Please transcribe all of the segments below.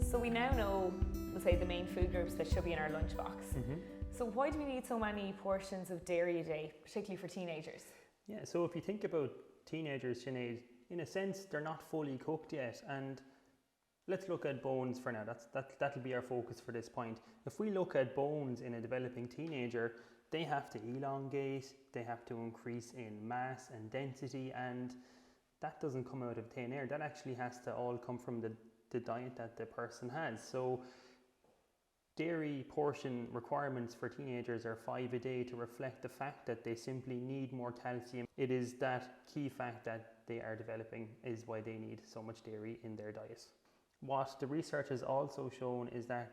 So we now know, we'll say, the main food groups that should be in our lunchbox. So why do we need so many portions of dairy a day, particularly for teenagers? Yeah, so if you think about teenagers, Sinead, in a sense, they're not fully cooked yet. And let's look at bones for now. That'll be our focus for this point. If we look at bones in a developing teenager, they have to elongate, they have to increase in mass and density, and that doesn't come out of thin air. That actually has to all come from the diet that the person has. So dairy portion requirements for teenagers are 5 a day to reflect the fact that they simply need more calcium. It is that key fact that they are developing is why they need so much dairy in their diet. What the research has also shown is that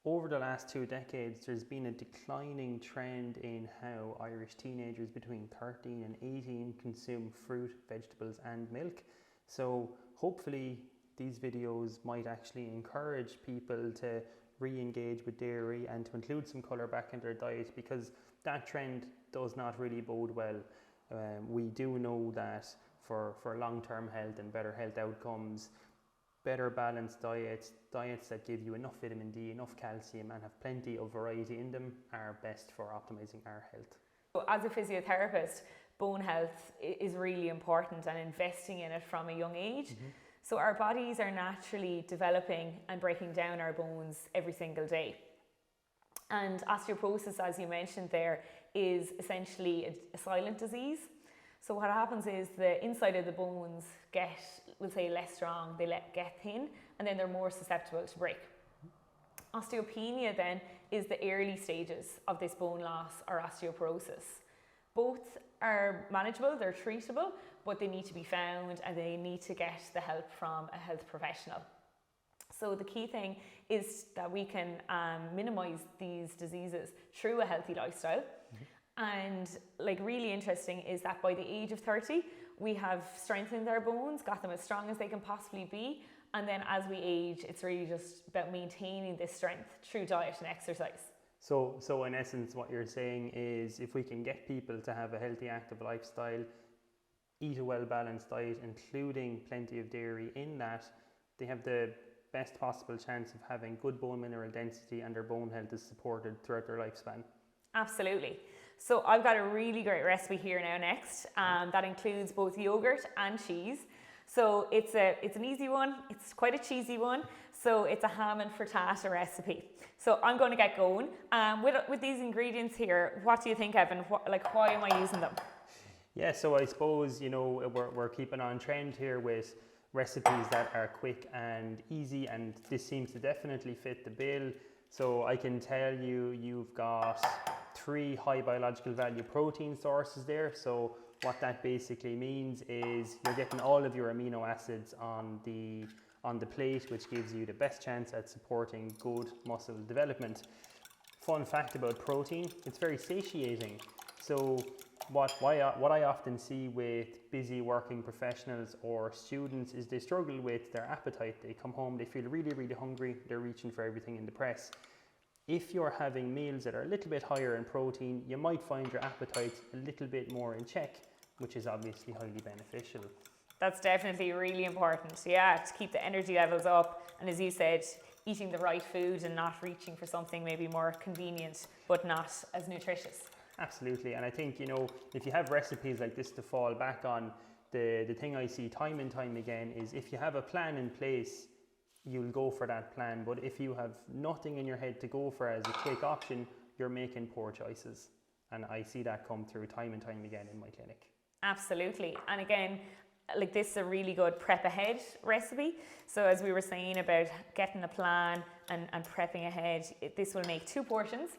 over the last 2 decades, there's been a declining trend in how Irish teenagers between 13 and 18 consume fruit, vegetables and milk. So hopefully these videos might actually encourage people to re-engage with dairy and to include some colour back in their diet, because that trend does not really bode well. We do know that for long-term health and better health outcomes, better balanced diets that give you enough vitamin D, enough calcium and have plenty of variety in them are best for optimizing our health. So as a physiotherapist, bone health is really important and investing in it from a young age. So our bodies are naturally developing and breaking down our bones every single day. And osteoporosis, as you mentioned there, is essentially a silent disease. So what happens is the inside of the bones get, we'll say, less strong, they get thin, and then they're more susceptible to break. Osteopenia then is the early stages of this bone loss or osteoporosis. Both are manageable, they're treatable, but they need to be found and they need to get the help from a health professional. So the key thing is that we can minimize these diseases through a healthy lifestyle. And like really interesting is that by the age of 30, we have strengthened our bones, got them as strong as they can possibly be. And then as we age, it's really just about maintaining this strength through diet and exercise. So in essence, what you're saying is if we can get people to have a healthy, active lifestyle, eat a well-balanced diet, including plenty of dairy in that, they have the best possible chance of having good bone mineral density and their bone health is supported throughout their lifespan. Absolutely. So I've got a really great recipe here now next that includes both yogurt and cheese. So it's an easy one, it's quite a cheesy one. So it's a ham and frittata recipe. So I'm going to get going. With these ingredients here, what do you think, Evan? Why am I using them? Yeah, so I suppose, you know, we're keeping on trend here with recipes that are quick and easy, and this seems to definitely fit the bill. So I can tell you, you've got 3 high biological value protein sources there. So what that basically means is you're getting all of your amino acids on the plate, which gives you the best chance at supporting good muscle development. Fun fact about protein, it's very satiating. So what I often see with busy working professionals or students is they struggle with their appetite. They come home, they feel really, really hungry, they're reaching for everything in the press. If you're having meals that are a little bit higher in protein, you might find your appetite a little bit more in check, which is obviously highly beneficial. That's definitely really important. Yeah, to keep the energy levels up. And as you said, eating the right food and not reaching for something maybe more convenient, but not as nutritious. Absolutely. And I think, you know, if you have recipes like this to fall back on, the thing I see time and time again is if you have a plan in place, you'll go for that plan. But if you have nothing in your head to go for as a quick option, you're making poor choices. And I see that come through time and time again in my clinic. Absolutely. And again, like this is a really good prep ahead recipe. So as we were saying about getting a plan and prepping ahead, this will make 2 portions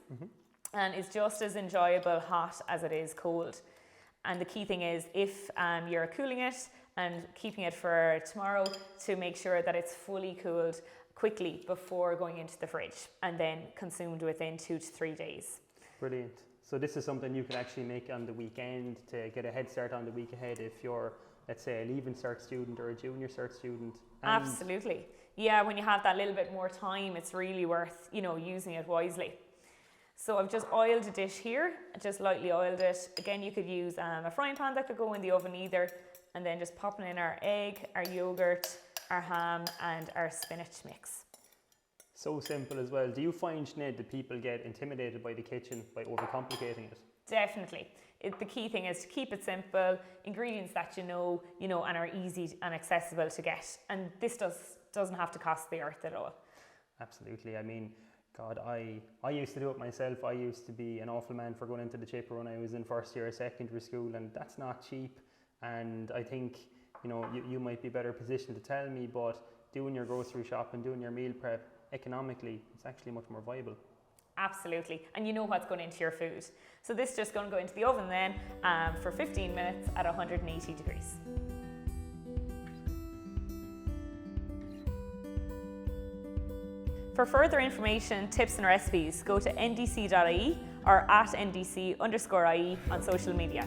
and is just as enjoyable hot as it is cold. And the key thing is if you're cooling it and keeping it for tomorrow, to make sure that it's fully cooled quickly before going into the fridge and then consumed within 2 to 3 days. Brilliant. So this is something you can actually make on the weekend to get a head start on the week ahead if you're, let's say, a Leaving Cert student or a Junior Cert student. Absolutely. Yeah, when you have that little bit more time, it's really worth, you know, using it wisely. So I've just oiled a dish here, just lightly oiled it. Again, you could use a frying pan that could go in the oven either, and then just popping in our egg, our yogurt, our ham and our spinach mix. So simple as well. Do you find, Sinead, that people get intimidated by the kitchen by overcomplicating it? Definitely. The key thing is to keep it simple, ingredients that you know, and are easy and accessible to get. And this doesn't have to cost the earth at all. Absolutely. I mean, God, I used to do it myself. I used to be an awful man for going into the chipper when I was in first year of secondary school, and that's not cheap. And I think, you might be better positioned to tell me, but doing your grocery shop and doing your meal prep, economically, it's actually much more viable. Absolutely, and you know what's going into your food. So this is just going to go into the oven then for 15 minutes at 180 degrees. For further information, tips and recipes, go to ndc.ie or at ndc_ie on social media.